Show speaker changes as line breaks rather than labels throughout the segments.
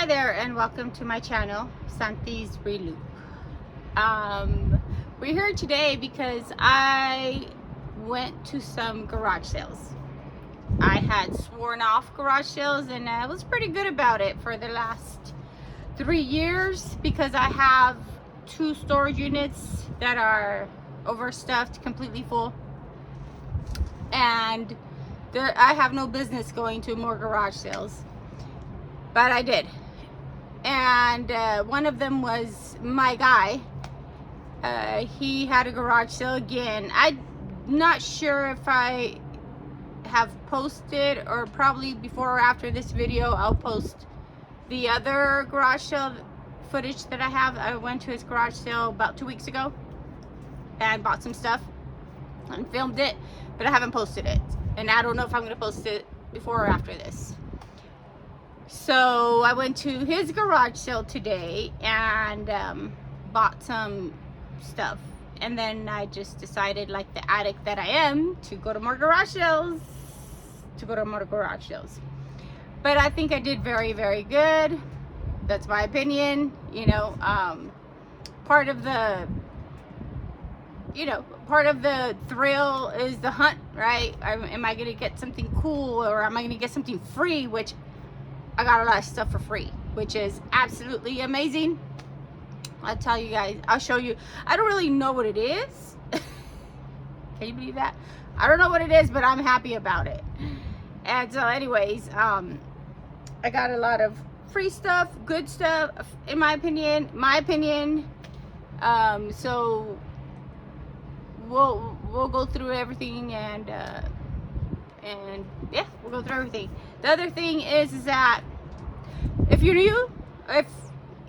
Hi there and welcome to my channel, Santi's Reloop. We're here today because I went to some garage sales. I had sworn off garage sales and I was pretty good about it for the last 3 years because I have 2 storage units that are overstuffed, completely full, and I have no business going to more garage sales. But I did. And one of them was my guy. He had a garage sale again. I'm not sure if I have posted, or probably before or after this video I'll post the other garage sale footage that I have. I went to his garage sale about 2 weeks ago and bought some stuff and filmed it, but I haven't posted it. And I don't know if I'm going to post it before or after this. So I went to his garage sale today and bought some stuff, and then I just decided, like the addict that I am, to go to more garage sales, but I think I did very, very good. That's my opinion. Part of the thrill is the hunt, right? Am I gonna get something cool, or am I gonna get something free? Which I got a lot of stuff for free, which is absolutely amazing. I'll tell you guys, I'll show you. I don't really know what it is. Can you believe that? I don't know what it is, but I'm happy about it. And so anyways, I got a lot of free stuff, good stuff, in my opinion. So we'll go through everything, and yeah, we'll go through everything. The other thing is that if you're new, if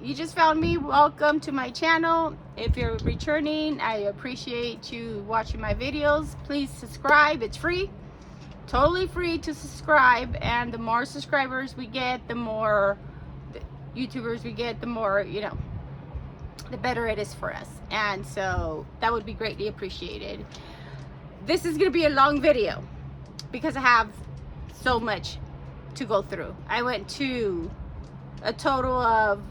you just found me, welcome to my channel. If you're returning, I appreciate you watching my videos. Please subscribe. It's free, totally free to subscribe, and the more subscribers we get, the more YouTubers we get, the more, the better it is for us. And so that would be greatly appreciated. This is gonna be a long video because I have so much to go through. I went to a total of,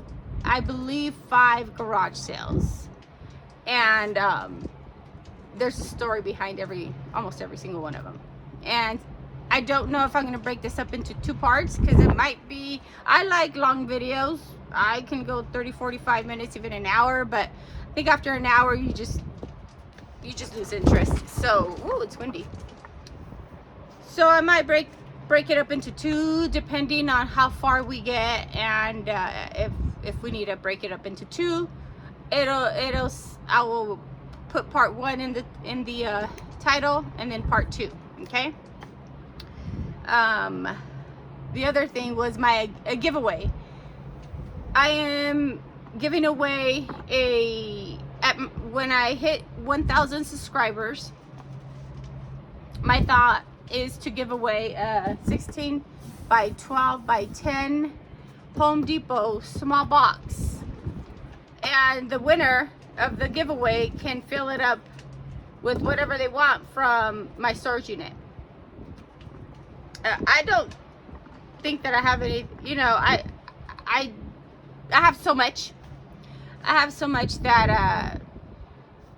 I believe, 5 garage sales, and there's a story behind almost every single one of them. And I don't know if I'm going to break this up into 2 parts, because it might be, I like long videos. I can go 30, 45 minutes, even an hour, but I think after an hour you just lose interest. So, ooh, it's windy. So I might break it up into 2, depending on how far we get, and if we need to break it up into 2, I will put part 1 in the title, and then part 2. Okay. The other thing was a giveaway. I am giving away when I hit 1,000 subscribers, my thought is to give away a 16 by 12 by 10 Home Depot small box, and the winner of the giveaway can fill it up with whatever they want from my storage unit. I don't think that I have any, I have so much. I have so much that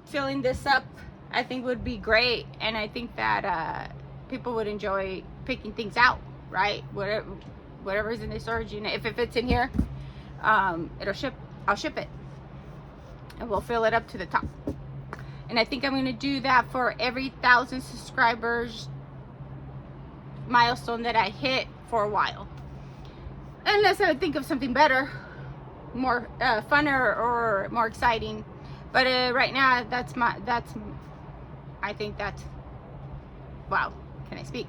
filling this up, I think, would be great, and I think that people would enjoy picking things out, right? Whatever's in the storage unit. If it fits in here, it'll ship. I'll ship it, and we'll fill it up to the top. And I think I'm going to do that for every 1,000 subscribers milestone that I hit for a while, unless I think of something better, more funner or more exciting. But right now, I think that's, wow, can I speak?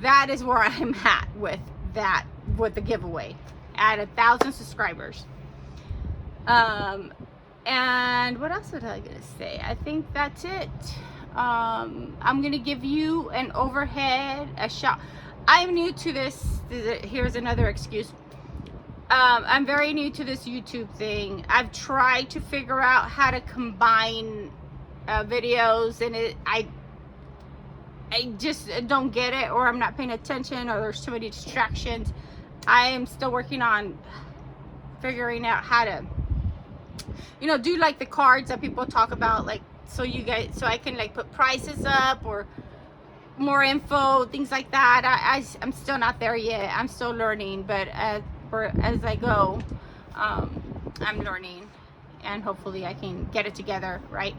That is where I'm at with the giveaway at 1,000 subscribers. And what else was I gonna say? I think that's it. I'm gonna give you an overhead, a shot. I'm new to this. Here's another excuse. I'm very new to this YouTube thing. I've tried to figure out how to combine videos, and I just don't get it, or I'm not paying attention, or there's too many distractions. I am still working on figuring out how to, you know, do like the cards that people talk about, like, so I can like put prices up or more info, things like that. I'm still not there yet. I'm still learning, but as I go, I'm learning, and hopefully I can get it together, right?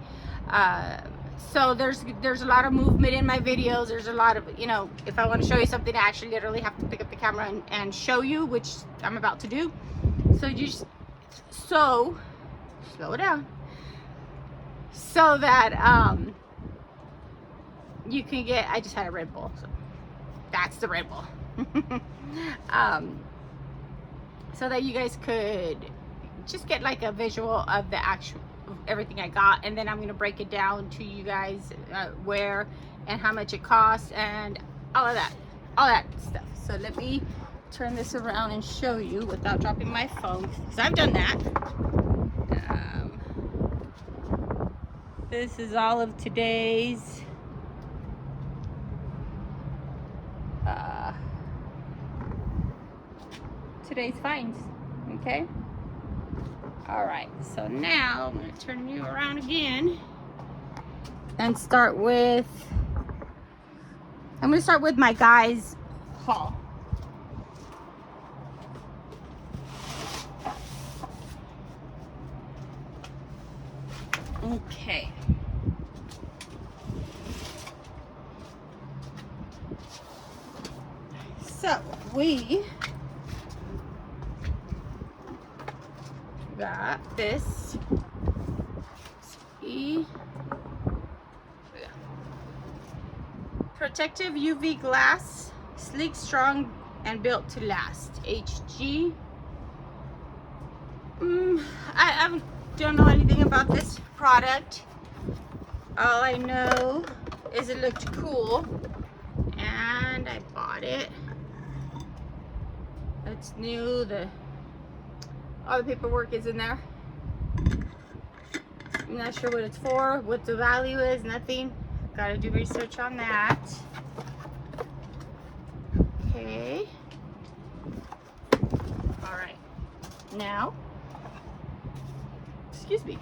So there's a lot of movement in my videos. There's a lot of, you know, if I want to show you something, I actually literally have to pick up the camera and show you, which I'm about to do. So slow it down, so that you can get, I just had a Red Bull, so that's the Red Bull. So that you guys could just get like a visual of the actual, everything I got, and then I'm gonna break it down to you guys, where and how much it costs and all that stuff. So let me turn this around and show you without dropping my phone, because I've done that. This is all of today's finds. Okay, all right, so now I'm going to turn you around again and start with, I'm going to start with my guys haul. Okay, so we got this protective UV glass, sleek, strong, and built to last. HG. I don't know anything about this product. All I know is it looked cool, and I bought it. It's new. All the paperwork is in there. I'm not sure what it's for, what the value is, nothing. Gotta do research on that. Okay. All right. Now, excuse me.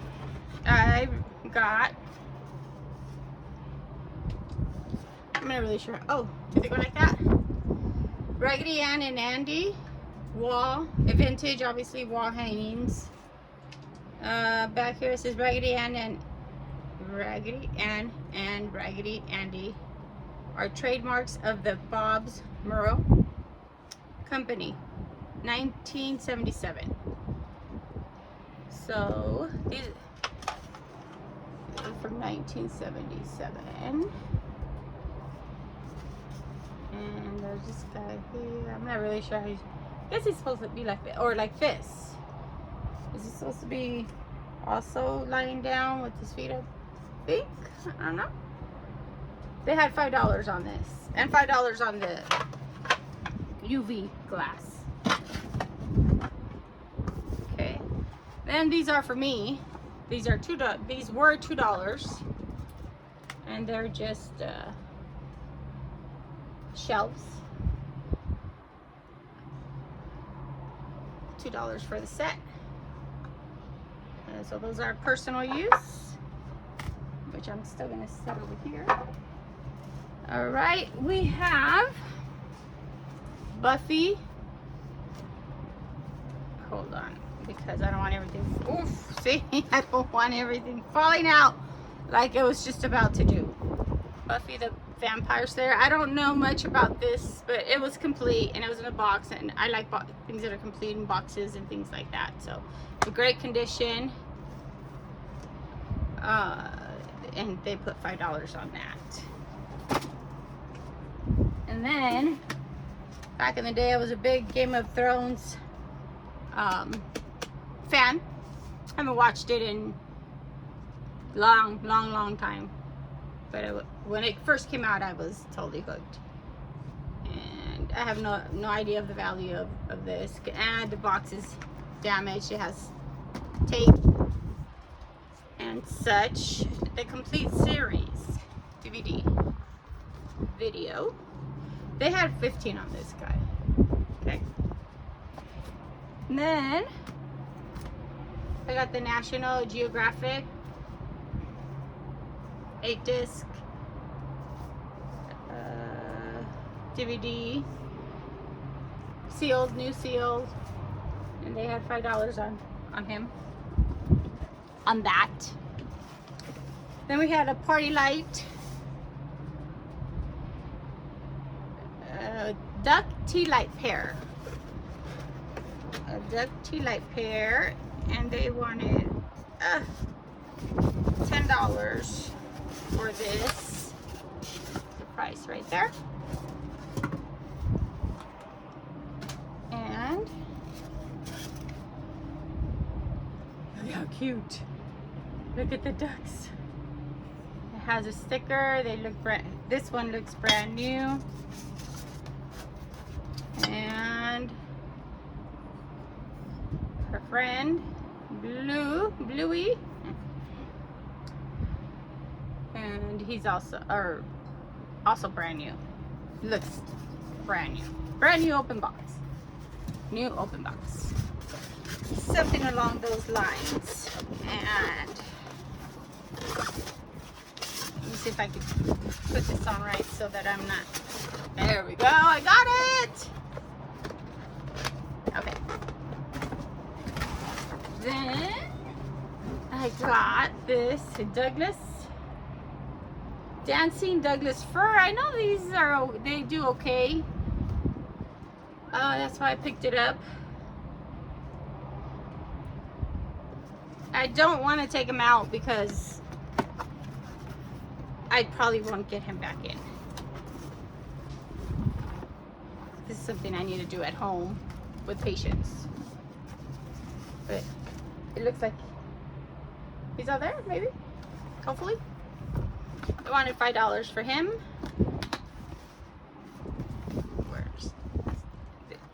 I got, I'm not really sure. Oh, do they go like that? Raggedy Ann and Andy wall, a vintage, obviously, wall hangings. Back here it says Raggedy Ann and Raggedy Andy are trademarks of the Bob's Murrow Company, 1977. So these are from 1977. And there's this guy here. I'm not really sure how he's, I guess he's supposed to be like that, or like this. Is he supposed to be also lying down with his feet up? I think. I don't know. They had $5 on this, and $5 on the UV glass. Okay. Then these are for me. These are $2. These were $2, and they're just shelves. $2 for the set. And so those are personal use, which I'm still going to set over here. All right, we have Buffy. Hold on, because I don't want everything, oof, see, I don't want everything falling out like it was just about to do. Buffy the Vampire Slayer. I don't know much about this, but it was complete and it was in a box, and I like things that are complete in boxes and things like that. So it's a great condition, and they put $5 on that. And then back in the day, I was a big Game of Thrones fan. Haven't watched it in long time, but when it first came out, I was totally hooked. And I have no idea of the value of this. And the box is damaged. It has tape and such. The complete series DVD video. They had 15 on this guy. Okay. And then I got the National Geographic 8-disc DVD, sealed, new sealed, and they had $5 on him, on that. Then we had a Party Light duck tea light pair, a duck tea light pair, and they wanted $10 for this. The price right there. And look how cute. Look at the ducks. It has a sticker. They look this one looks brand new. And her friend Bluey, and he's also brand new. Looks brand new open box, something along those lines. And let me see if I can put this on right so that I'm not. There we go. I got it. Okay. Then I got this Douglas Dancing Douglas fir. I know they do okay. That's why I picked it up. I don't want to take him out because I probably won't get him back in. This is something I need to do at home with patience. But it looks like he's out there, maybe, hopefully. I wanted $5 for him.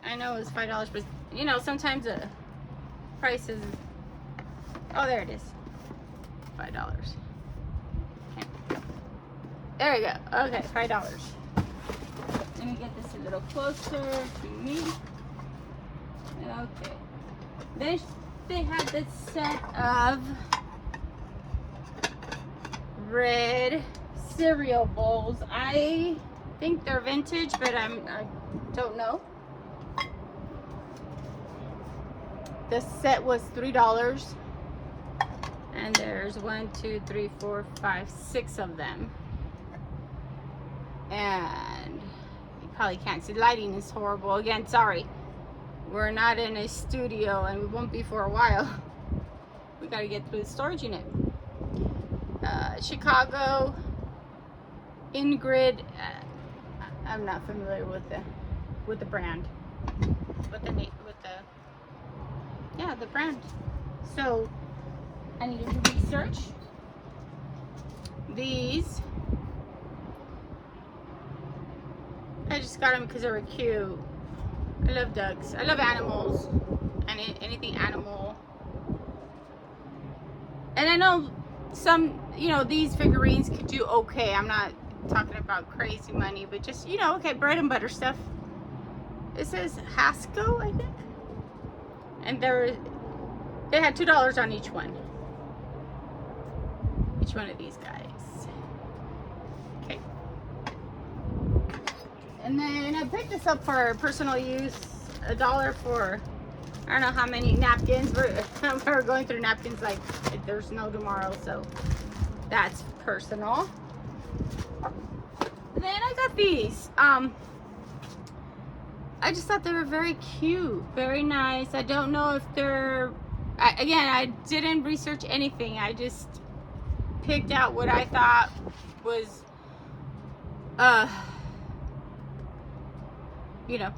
I know it's $5, but you know, sometimes the price is, oh, there it is, $5. Okay. There we go. Okay, $5. Let me get this a little closer to me. Okay. Then they had this set of red cereal bowls. I think they're vintage, but I don't know. The set was $3, and there's 1, 2, 3, 4, 5, 6 of them. And you probably can't see. Lighting is horrible. Again, sorry. We're not in a studio, and we won't be for a while. We got to get through the storage unit. Chicago Ingrid. I'm not familiar with the brand, the brand. So I needed to research these. I just got them because they were cute. I love ducks. I love animals, and anything animal. And I know some, you know, these figurines could do okay. I'm not talking about crazy money, but just, you know, okay, bread and butter stuff. It says Hasco, I think. And they had $2 on each one. Each one of these guys. Okay. And then I picked this up for personal use. $1 for, I don't know how many napkins. We're going through napkins like there's no tomorrow, so that's personal. Then I got these. I just thought they were very cute, very nice. I don't know if they're, again, I didn't research anything. I just picked out what I thought was, you know,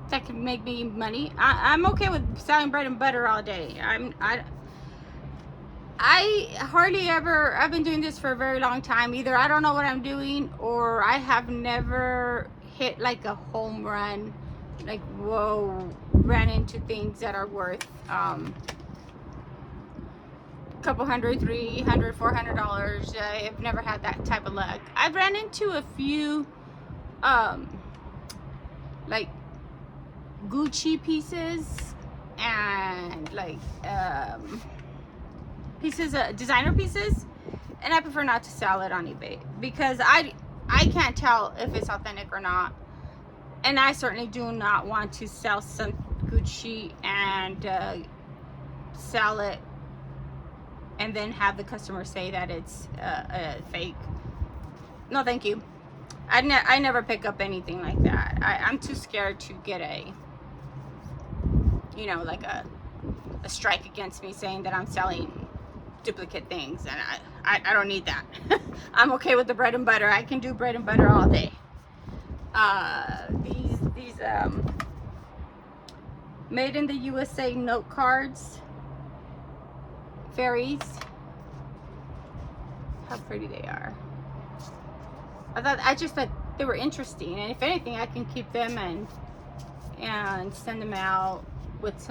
that could make me money. I'm okay with selling bread and butter all day. I hardly ever, I've been doing this for a very long time. Either I don't know what I'm doing, or I have never hit like a home run, like, whoa, ran into things that are worth a couple $100, $300, $400. I've never had that type of luck. I've ran into a few like Gucci pieces, and like pieces, designer pieces, and I prefer not to sell it on eBay because I can't tell if it's authentic or not, and I certainly do not want to sell some Gucci and sell it and then have the customer say that it's fake. No, thank you. I never pick up anything like that. I'm too scared to get a, you know, like a strike against me saying that I'm selling duplicate things, and I don't need that. I'm okay with the bread and butter. I can do bread and butter all day. These made in the USA note cards, fairies. How pretty they are. I just thought they were interesting, and if anything, I can keep them and send them out with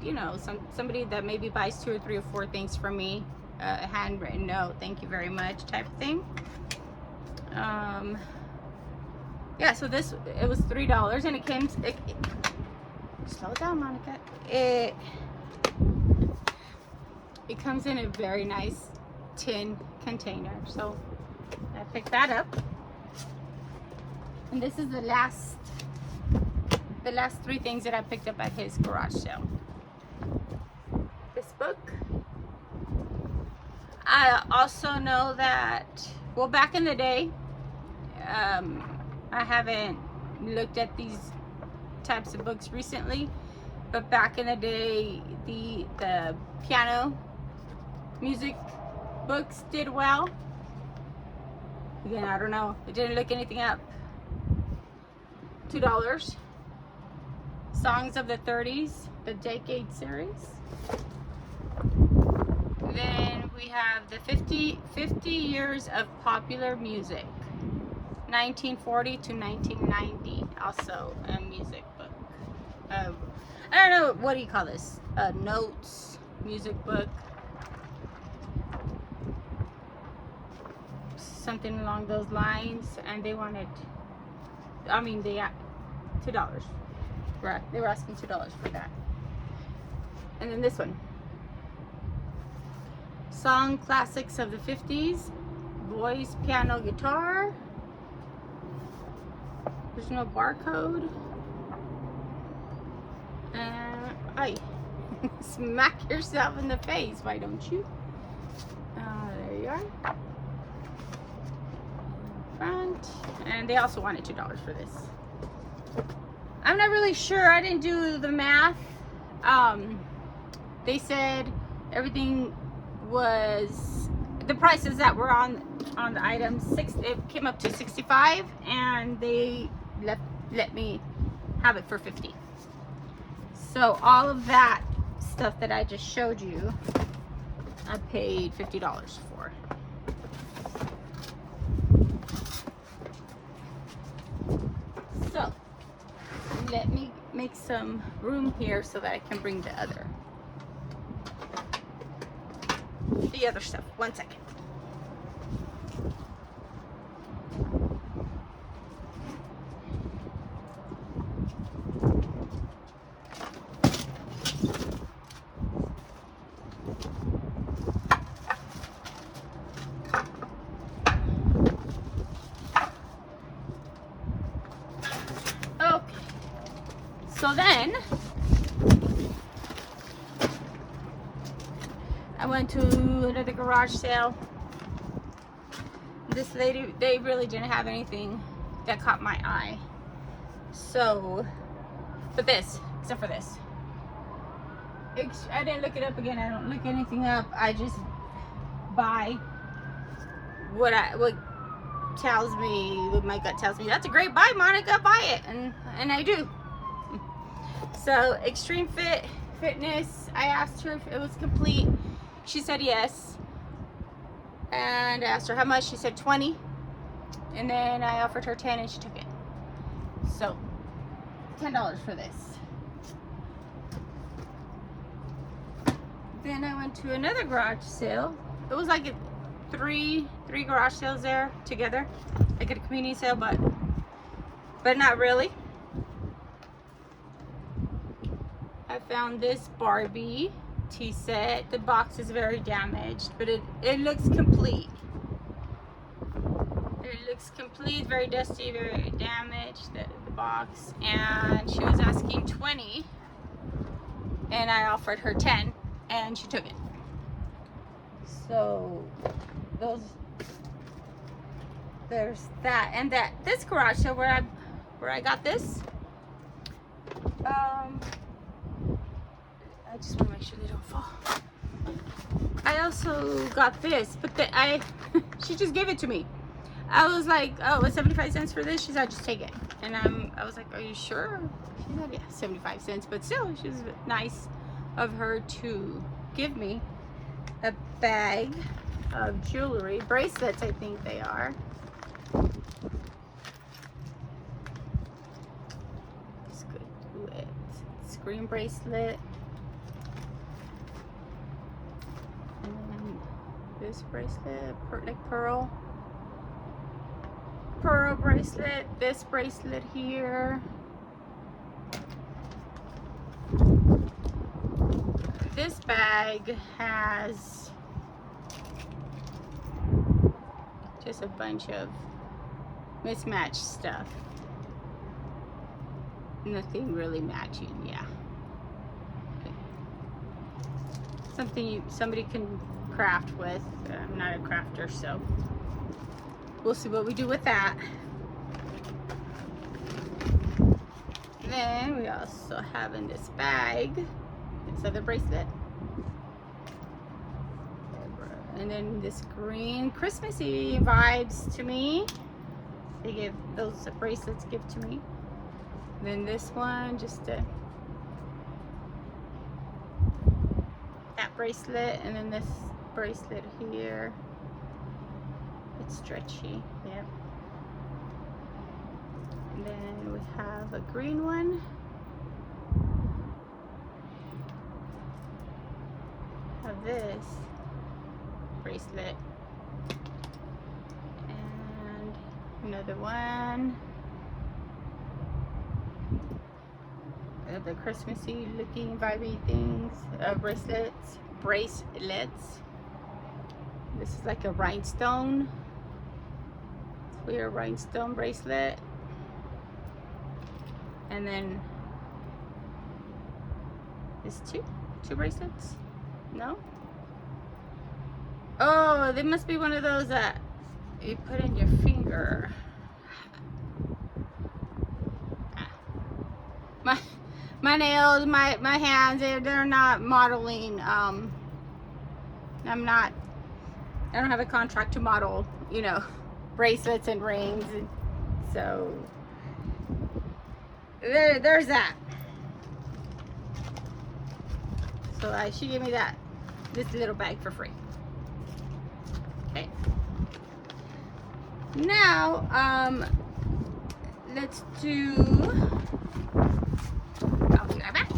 you know, somebody that maybe buys 2 or 3 or 4 things from me, a handwritten note, thank you very much type of thing. Yeah, so this, it was $3, and it came, slow down, Monica. It comes in a very nice tin container, so I picked that up. And this is the last 3 things that I picked up at his garage sale. This book. I also know that, well, back in the day, I haven't looked at these types of books recently, but back in the day, the piano music books did well. Again, I don't know. I didn't look anything up. $2. Songs of the 30s, the Decade series. Then we have the 50 years of popular music, 1940 to 1990. Also a music book. I don't know, what do you call this? Notes, music book. Something along those lines. And they wanted, I mean, they $2. They were asking $2 for that. And then this one, song classics of the 50s, voice, piano, guitar. There's no barcode. Ay, smack yourself in the face, why don't you? There you are. Front. And they also wanted $2 for this. I'm not really sure. I didn't do the math. They said everything was, the prices that were on the items, it came up to 65, and they let me have it for 50. So all of that stuff that I just showed you, I paid $50 for. So let me make some room here so that I can bring the other stuff. 1 second. Okay. So then I went to another garage sale. This lady, they really didn't have anything that caught my eye. So, but this, except for this. I didn't look it up again. I don't look anything up. I just buy what tells me, what my gut tells me. That's a great buy, Monica. Buy it, and I do. So, Extreme Fitness. I asked her if it was complete. She said yes. And I asked her how much. She said 20. And then I offered her 10, and she took it. So, $10 for this. Then I went to another garage sale. It was like three garage sales there together. Like a community sale, but not really. I found this Barbie tea set. The box is very damaged, but it looks complete. It looks complete, very dusty, very damaged, the box. And she was asking 20, and I offered her 10, and she took it. So there's that. And this garage sale where I got this, I just want to make sure they don't fall. I also got this, but she just gave it to me. I was like, oh, it's 75 cents for this? She said, just take it. And I was like, are you sure? She said, yeah, 75 cents. But still, she was nice of her to give me a bag of jewelry. Bracelets, I think they are. Let's go do it. Screen bracelet. And then this bracelet, like pearl bracelet, this bracelet here, this bag has just a bunch of mismatched stuff, nothing really matching. Yeah, something somebody can craft with. I'm not a crafter, so we'll see what we do with that. Then we also have in this bag this other bracelet. And then this green Christmassy vibes to me. They give those bracelets give to me. Then this one, just that bracelet, and then this bracelet here. It's stretchy, yep. And then we have a green one. Have this bracelet. And another one. The Christmassy looking vibey things. Bracelets. This is like a rhinestone. Clear rhinestone bracelet. And then this two bracelets. No? Oh, they must be one of those that you put in your finger. My nails, my hands, they're not modeling. I don't have a contract to model, you know, bracelets and rings, and so there's that. So she gave me this little bag for free. Okay. Now, let's do. I'll be right back.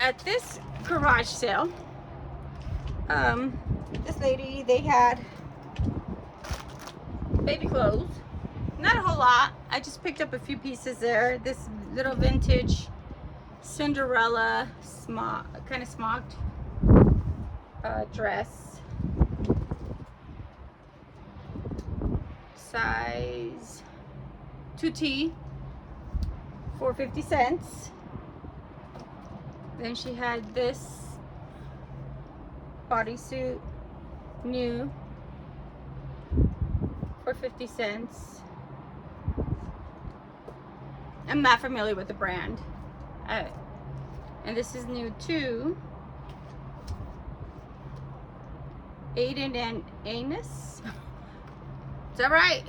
At this garage sale, this lady, they had baby clothes. Not a whole lot. I just picked up a few pieces there. This little vintage Cinderella kind of smocked dress. Size 2T for 50 cents. Then she had this bodysuit, new, for 50 cents. I'm not familiar with the brand. And this is new too. Aiden and Anus. Is that right?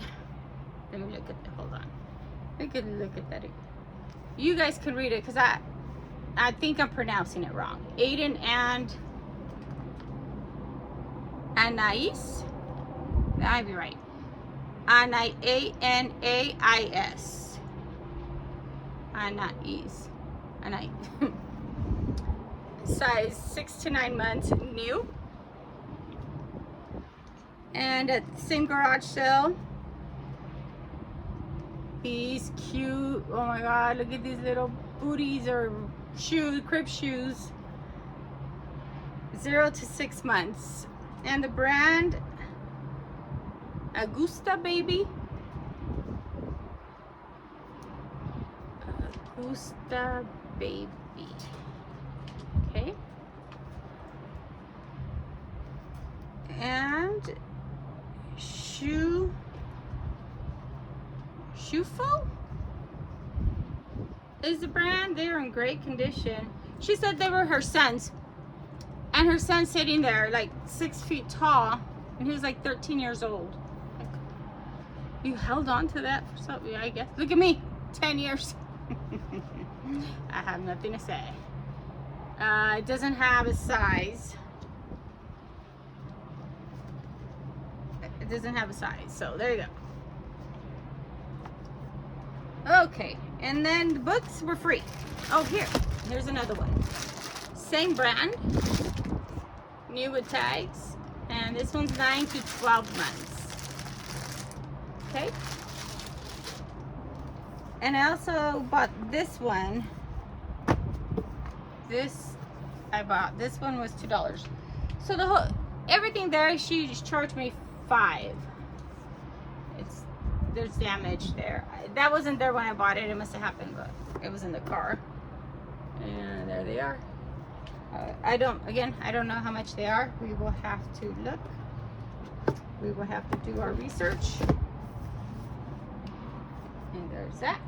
Let me look at that. Hold on. We could look at that. You guys can read it because I think I'm pronouncing it wrong. Aiden and Anais. I'd be right. Anais. Anais. size 6 to 9 months new. And at the same garage sale, these cute, oh my god, look at these little booties or shoes, crib shoes, 0 to 6 months. And the brand, Augusta Baby. Augusta Baby. Okay. And Shufo is the brand. They're in great condition. She said they were her son's, and her son's sitting there like 6 feet tall, and he was like 13 years old. Like, you held on to that for something, I guess. Look at me, 10 years. I have nothing to say. It doesn't have a size. It doesn't have a size, so there you go. Okay, and then the books were free. Oh, here's another one. Same brand, new with tags, and this one's 9 to 12 months. Okay. And I also bought this one. This one was $2. So the whole everything there, she just charged me $5. There's damage there. That wasn't there when I bought it. It must have happened, but it was in the car. And there they are. I don't know how much they are. We will have to look. We will have to do our research. And there's that.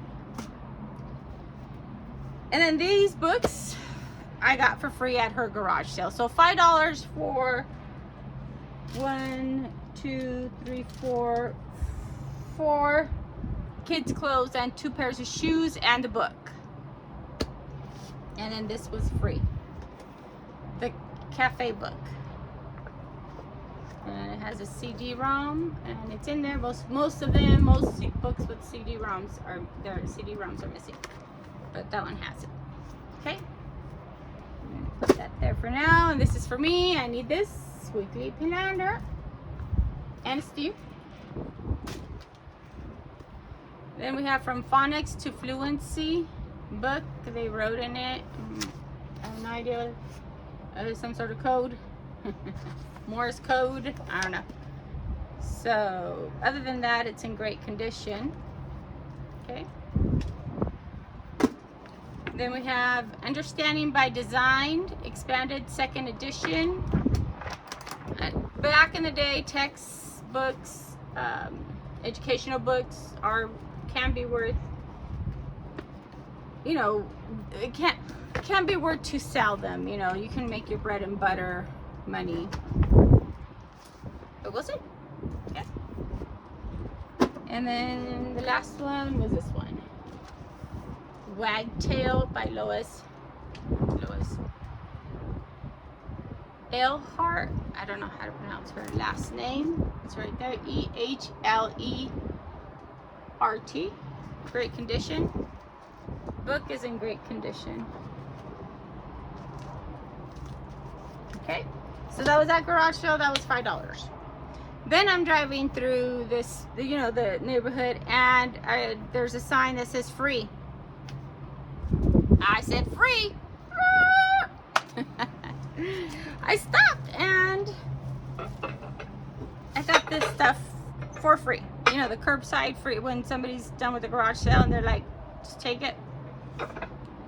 And then these books I got for free at her garage sale. So $5 for 4 kids' clothes and 2 pairs of shoes and a book. And then this was free. The cafe book. And it has a CD-ROM, and it's in there. Most books with CD-ROMs are missing, but that one has it. Okay, put that there for now. And this is for me. I need this weekly calendar and Steve. Then we have From Phonics to Fluency book. They wrote in it. I have no idea. Some sort of code. Morse code. I don't know. So, other than that, it's in great condition. Okay. Then we have Understanding by Design, expanded 2nd edition. Back in the day, textbooks, educational books can be worth, you know, it can be worth to sell them. You know, you can make your bread and butter money. But was it? Yeah. And then the last one was this one. Wagtail by Lois Ehlert. I don't know how to pronounce her last name. It's right there. Ehlert. Great condition. Book is in great condition. Okay. So that was at garage sale. That was $5. Then I'm driving through this, you know, the neighborhood, and there's a sign that says free. I said free. I stopped and I got this stuff for free. You know, the curbside free, when somebody's done with the garage sale and they're like, just take it.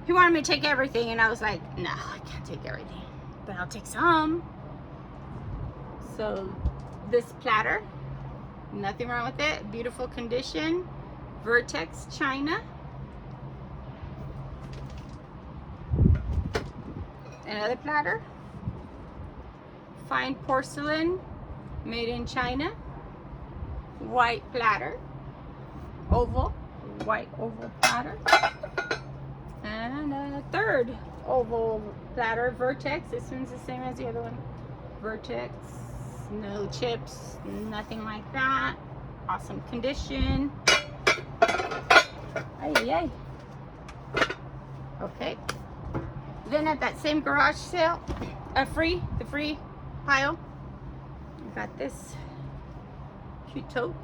He wanted me to take everything, and I was like, no, I can't take everything, but I'll take some. So this platter, nothing wrong with it, beautiful condition, Vertex China. Another platter, fine porcelain, made in China, white platter, white oval platter, and a third oval platter, Vertex. This one's the same as the other one, Vertex, no chips, nothing like that, awesome condition. Ay. Okay. Then at that same garage sale, the free pile, I got this cute tote.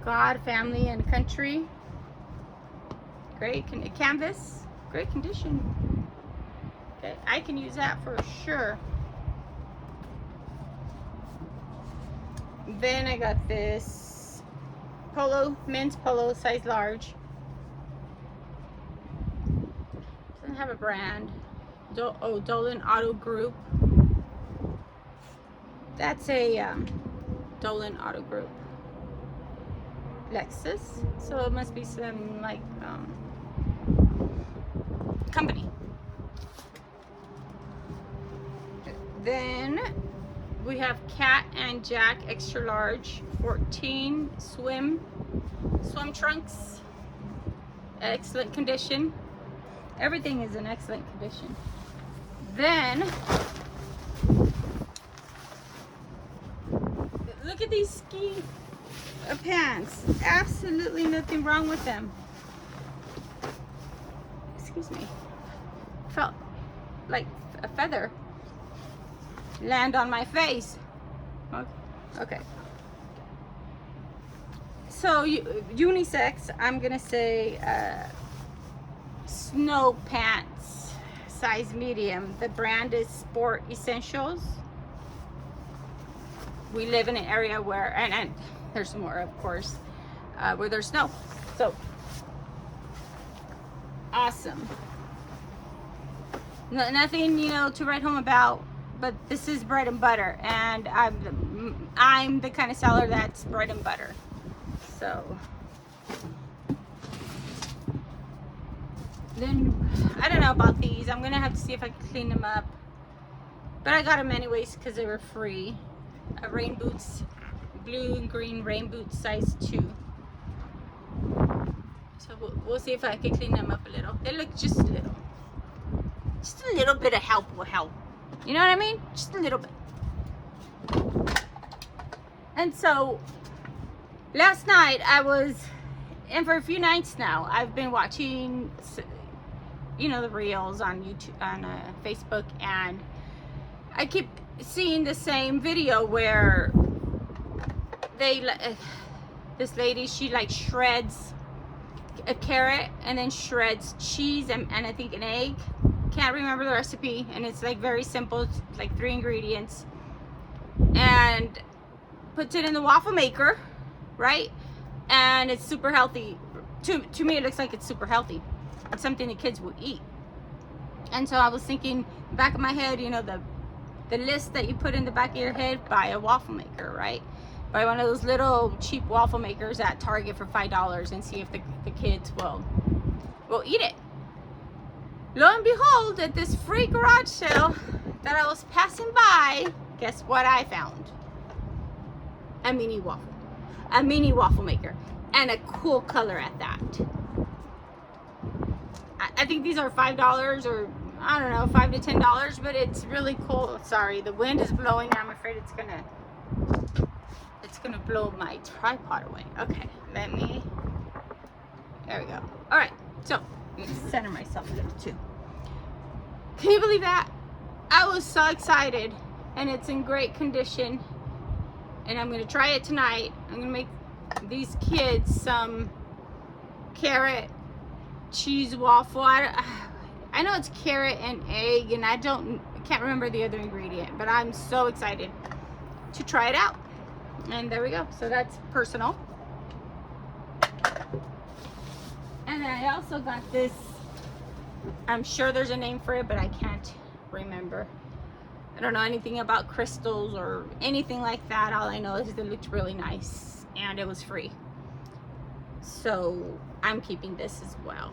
God, Family, and Country. Great canvas, great condition. Okay, I can use that for sure. Then I got this polo, men's polo, size large. Doesn't have a brand. Dolan Auto Group. That's a Dolan Auto Group. Lexus. So it must be some like company. Then we have Cat and Jack extra large 14 swim trunks. Excellent condition. Everything is in excellent condition. Then look at these ski pants. Absolutely nothing wrong with them. Excuse me. Felt like a feather land on my face. Okay. So unisex, I'm gonna say snow pants, size medium. The brand is Sport Essentials. We live in an area where, and there's more, of course, where there's snow. So awesome. Nothing, you know, to write home about. But this is bread and butter, and I'm the kind of seller that's bread and butter. So then I don't know about these. I'm gonna have to see if I can clean them up. But I got them anyways because they were free. Rain boots, blue and green rain boots, size 2. So we'll see if I can clean them up a little. They look just a little bit of help will help. You know what I mean? Just a little bit. And so last night I was, and for a few nights now, I've been watching, you know, the reels on YouTube, on Facebook, and I keep seeing the same video where this lady, she like shreds a carrot and then shreds cheese and I think an egg. Can't remember the recipe, and it's like very simple. It's like 3 ingredients, and puts it in the waffle maker, right? And it's super healthy. To me, it looks like it's super healthy. It's something the kids will eat. And so I was thinking, back of my head, you know, the list that you put in the back of your head, buy a waffle maker, right? Buy one of those little cheap waffle makers at Target for $5 and see if the kids will eat it. Lo and behold, at this free garage sale that I was passing by, guess what I found? A mini waffle maker, and a cool color at that. I think these are $5 or I don't know, $5 to $10, but it's really cool. Sorry, the wind is blowing. I'm afraid it's gonna blow my tripod away. Okay, there we go. All right, so let me center myself a little too. Can you believe that? I was so excited, and it's in great condition, and I'm gonna try it tonight. I'm gonna make these kids some carrot cheese waffle. I know it's carrot and egg, and I can't remember the other ingredient, but I'm so excited to try it out. And there we go. So that's personal. And then I also got this, I'm sure there's a name for it, but I can't remember. I don't know anything about crystals or anything like that. All I know is it looked really nice and it was free. So I'm keeping this as well.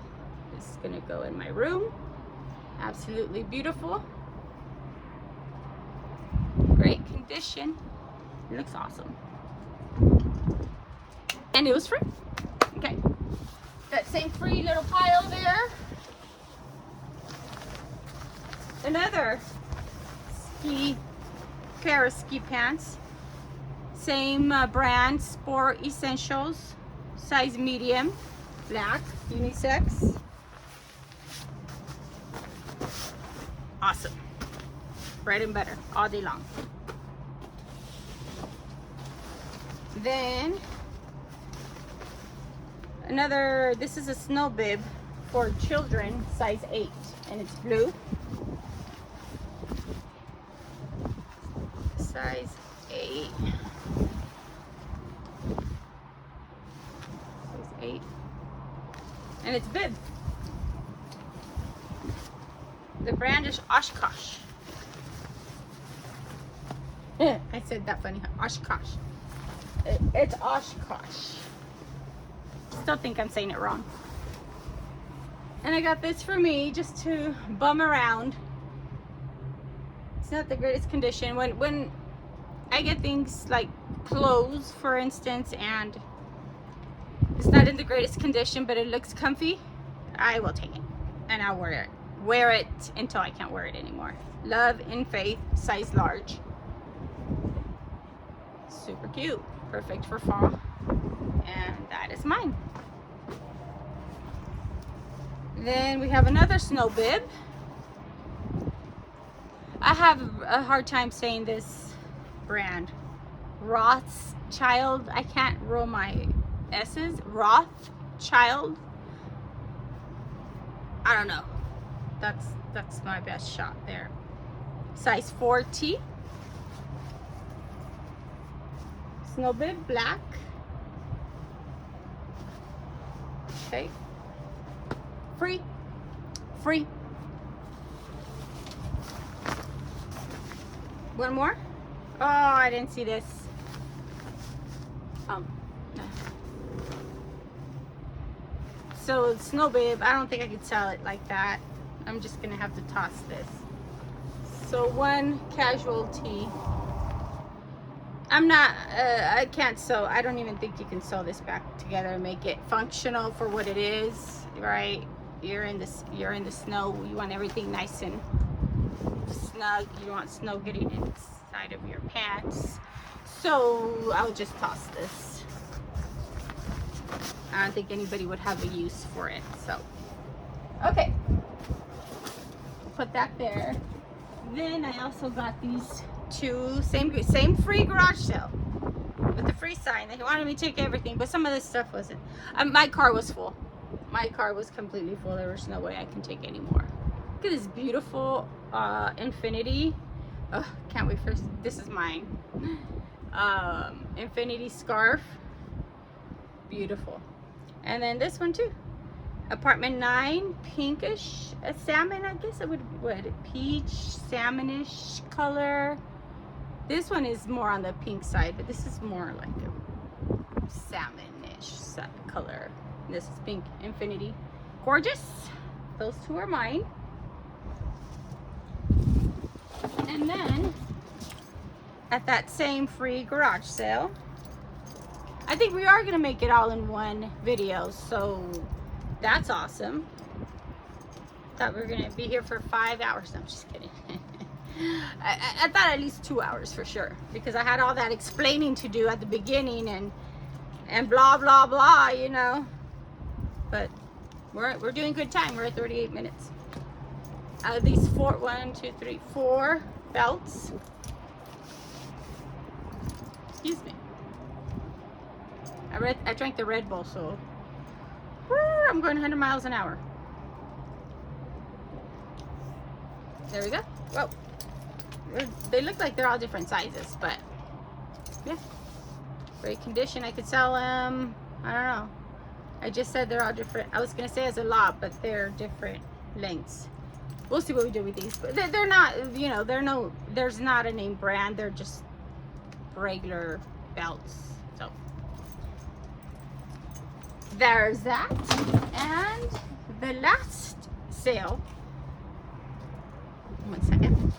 This is gonna go in my room. Absolutely beautiful. Great condition. It looks awesome. And it was free. Okay. That same free little pile there. Another pair of ski pants. Same brand, Sport Essentials. Size medium. Black. Unisex. Awesome. Bread and butter all day long. Then another, this is a snow bib for children, size 8, and it's blue. Size 8. Size 8. And it's bib. The brand is Oshkosh. I said that funny, huh? Oshkosh. It's Oshkosh. Still think I'm saying it wrong. And I got this for me just to bum around. It's not the greatest condition. When I get things like clothes, for instance, and it's not in the greatest condition, but it looks comfy, I will take it and I'll wear it. Wear it until I can't wear it anymore. Love in Faith, size large. Super cute. Perfect for fall. And that is mine. Then we have another snow bib. I have a hard time saying this brand. Rothschild. I can't roll my S's. Rothschild. I don't know. That's my best shot there. Size 4T. Snow bib, black. Okay. Free. One more. Oh, I didn't see this. So snow bib, I don't think I could sell it like that. I'm just gonna have to toss this. So one casualty. I can't sew. I don't even think you can sew this back together and make it functional for what it is, right? You're in the snow. You want everything nice and snug. You want snow getting inside of your pants. So I'll just toss this. I don't think anybody would have a use for it. So, okay. Put that there. Then I also got these two, same free garage sale with the free sign. They wanted me to take everything, but some of this stuff wasn't. My car was full. My car was completely full. There was no way I can take any more. Look at this beautiful infinity. Oh, can't wait for this. Is mine. Infinity scarf. Beautiful. And then this one too. Apartment 9, pinkish, a salmon, I guess it would peach, salmonish color. This one is more on the pink side, but this is more like a salmonish color. This is pink, infinity. Gorgeous. Those two are mine. And then at that same free garage sale, I think we are gonna make it all in one video, so that's awesome. Thought we were gonna be here for 5 hours. No, I'm just kidding. I thought at least 2 hours for sure, because I had all that explaining to do at the beginning and blah blah blah, you know. But we're doing good time. We're at 38 minutes. These 4 belts. Excuse me. I drank the Red Bull, so I'm going 100 miles an hour. There we go. Whoa. They look like they're all different sizes, but yeah. Great condition. I could sell them. I don't know. I just said they're all different. I was going to say it's a lot, but they're different lengths. We'll see what we do with these. But they're not, you know, there's not a name brand. They're just regular belts. So there's that. And the last sale. 1 second.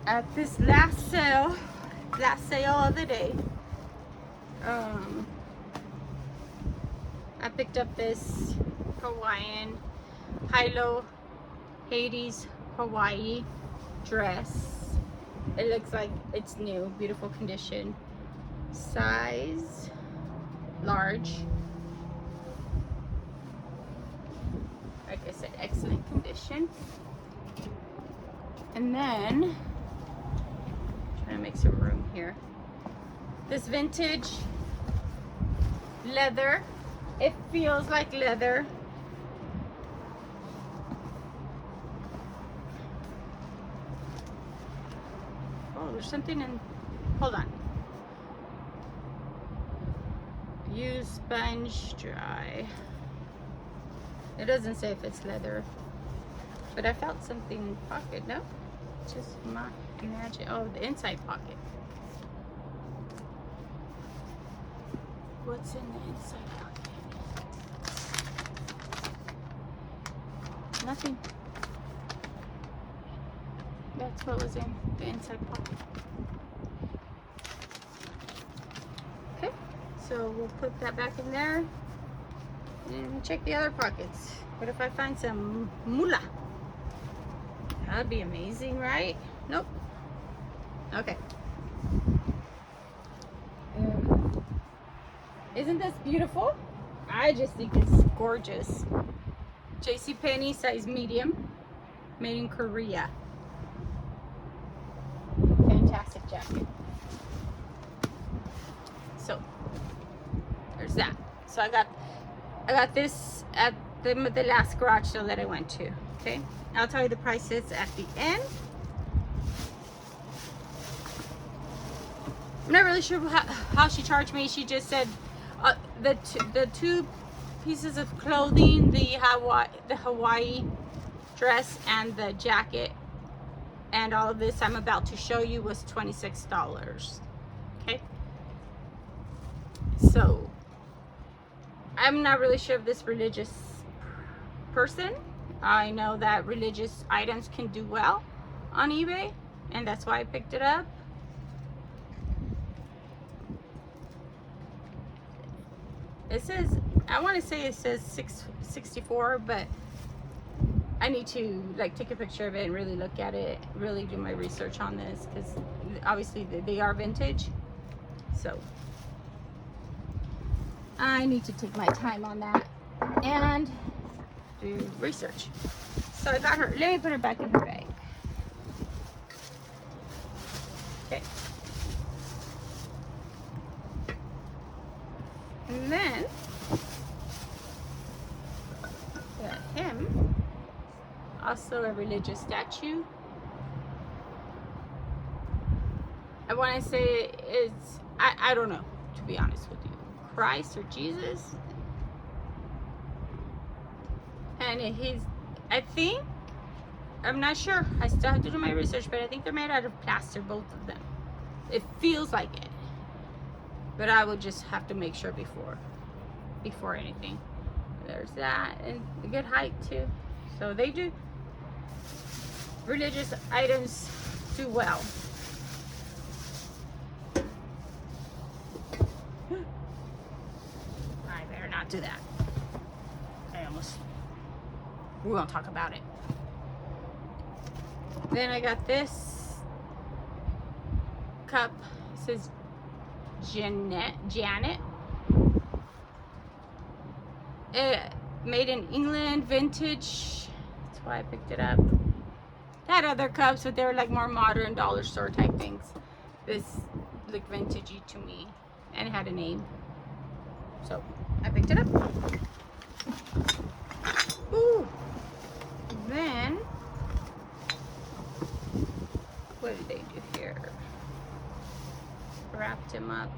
At this last sale of the day, I picked up this Hawaiian high-low Hades Hawaii dress. It looks like it's new, beautiful condition. Size large. Like I said, excellent condition. And then, trying to make some room here. This vintage leather. It feels like leather. Oh, there's something in, hold on. Use sponge dry. It doesn't say if it's leather, but I felt something in the pocket. No, just my imagine. Oh, the inside pocket. What's in the inside pocket? Nothing. That's what was in the inside pocket. Okay, so we'll put that back in there and check the other pockets. What if I find some moolah? That'd be amazing, right? Nope. Okay. Isn't this beautiful? I just think it's gorgeous. JCPenney, size medium, made in Korea. Fantastic jacket. So there's that. So I got this at the last garage sale that I went to. Okay, I'll tell you the prices at the end. I'm not really sure how she charged me. She just said the two pieces of clothing, the Hawaii dress and the jacket, and all of this I'm about to show you was $26. Okay, so I'm not really sure of this religious person. I know that religious items can do well on eBay, and that's why I picked it up. It says, I want to say it says 664, but I need to like take a picture of it and really look at it, really do my research on this, because obviously they are vintage. So I need to take my time on that and do research. So I got her, let me put her back in her bag. Okay. And then got him, also a religious statue. I want to say it's, I don't know, to be honest with you, Christ or Jesus. And he's, I think, I'm not sure, I still have to do my research, but I think they're made out of plaster, both of them. It feels like it, but I would just have to make sure before anything. There's that, and a good height too. So they do, religious items do well. I better not do that. We won't talk about it. Then I got this cup. It says Janet. Made in England, vintage. That's why I picked it up. They had other cups, but they were like more modern dollar store type things. This looked vintagey to me, and it had a name, so I picked it up. Ooh. Then what did they do here? Wrapped him up,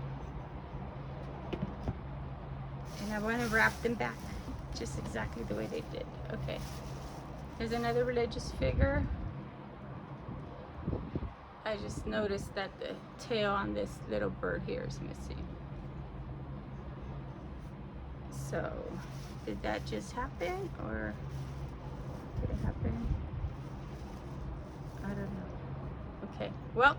and I want to wrap them back just exactly the way they did. Okay, here's another religious figure. I just noticed that the tail on this little bird here is missing. So did that just happen, or did it happen? I don't know. Okay, well,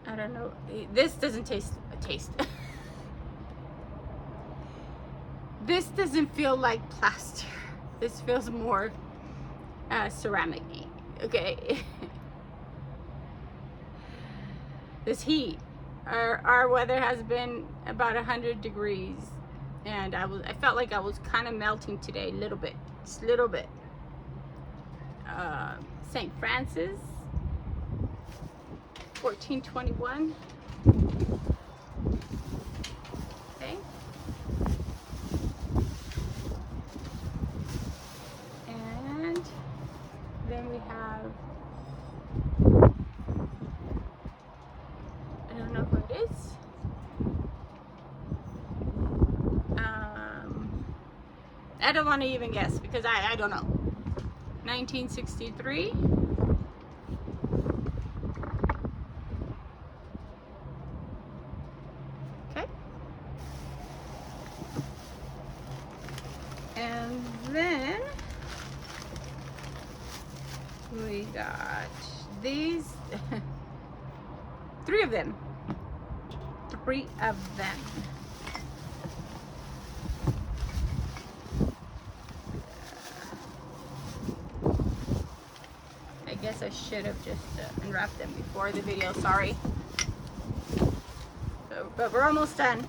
I don't know. This doesn't taste. This doesn't feel like plaster. This feels more ceramic-y, okay? This heat. Our weather has been about 100 degrees, and I felt like I was kind of melting today, a little bit, just a little bit. St. Francis, 1421. Okay. And then we have, I don't know who it is. I don't want to even guess because I don't know. 1963. Okay. And then we got these, three of them. I guess I should have just unwrapped them before the video, sorry. So, but we're almost done.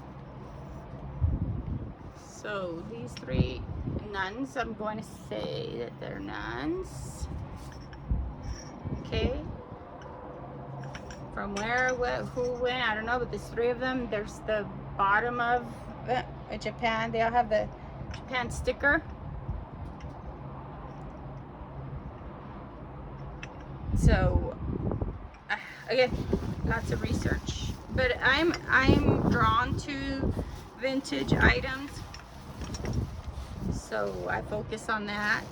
So these three nuns, I'm going to say that they're nuns. Okay. From where, what, who, when, I don't know, but there's three of them. There's the bottom of Japan. They all have the Japan sticker. So again, lots of research, but I'm drawn to vintage items, so I focus on that,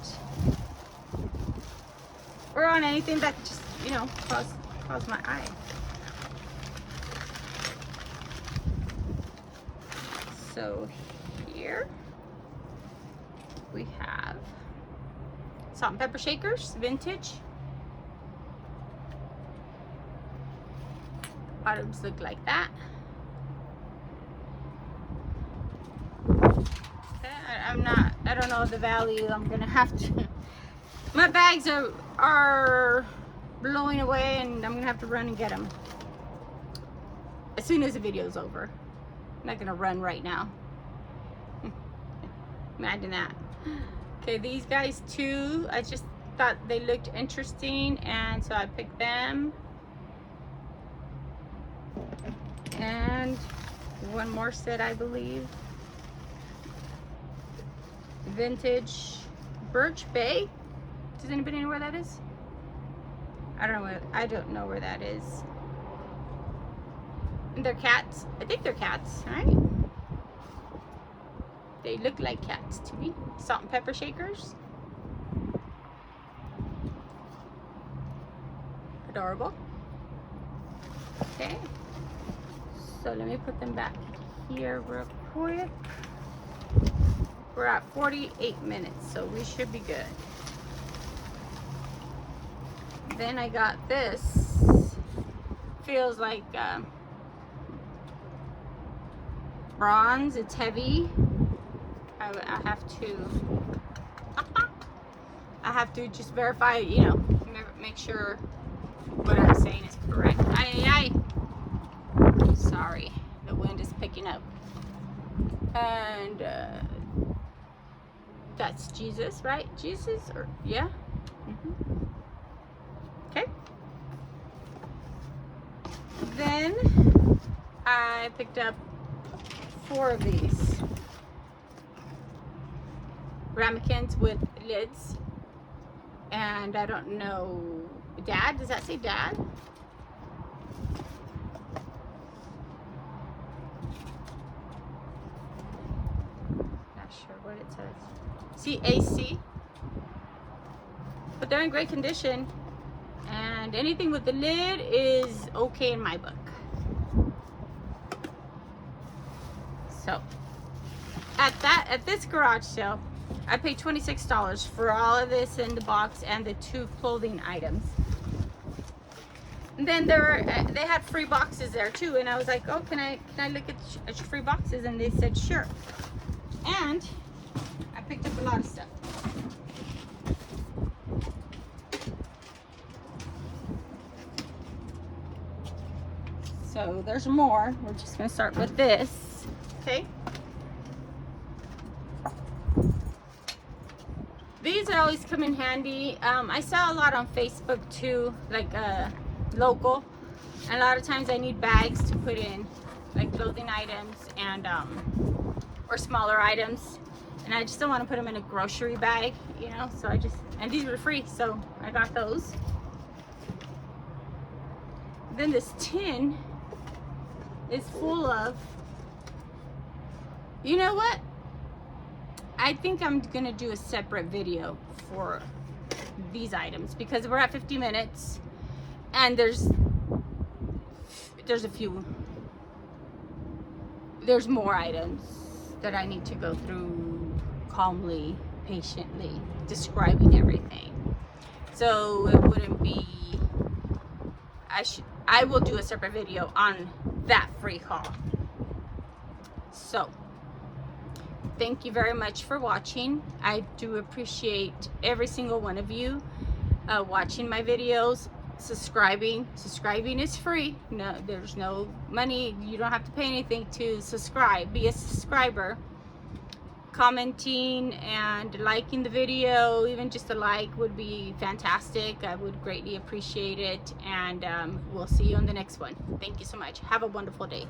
or on anything that just, you know, caught my eye. So here we have salt and pepper shakers, vintage. Bottoms look like that. I don't know the value. I'm gonna have to, my bags are blowing away, and I'm gonna have to run and get them as soon as the video's over. I'm not gonna run right now. Imagine that. Okay, these guys too, I just thought they looked interesting, and so I picked them. And one more set, I believe. Vintage Birch Bay. Does anybody know where that is? I don't know where that is. And they're cats. I think they're cats, right? They look like cats to me. Salt and pepper shakers. Adorable. Okay. So let me put them back here real quick. We're at 48 minutes, so we should be good. Then I got this. Feels like bronze. It's heavy. I have to just verify, you know, make sure what I'm saying is correct. Sorry, the wind is picking up. And that's Jesus, right? Jesus, or yeah. Okay. Then I picked up 4 of these ramekins with lids, and I don't know, Dad, does that say Dad? Not sure what it says. CAC, but they're in great condition, and anything with the lid is okay in my book. So at this garage sale, I paid $26 for all of this in the box and the 2 clothing items. And then they had free boxes there too, and I was like, oh, can I look at free boxes? And they said sure. And I picked up a lot of stuff. So there's more. We're just gonna start with this, okay? These always come in handy. I sell a lot on Facebook too, like local. And a lot of times I need bags to put in, like clothing items and or smaller items. And I just don't want to put them in a grocery bag, you know. So and these were free, so I got those. Then this tin is full of, you know what? I think I'm gonna do a separate video for these items because we're at 50 minutes and there's more items that I need to go through calmly, patiently, describing everything. So it wouldn't be, I will do a separate video on that free haul. So thank you very much for watching. I do appreciate every single one of you watching my videos, subscribing. Subscribing is free. No, there's no money. You don't have to pay anything to subscribe. Be a subscriber. Commenting and liking the video, even just a like would be fantastic. I would greatly appreciate it. And we'll see you on the next one. Thank you so much. Have a wonderful day.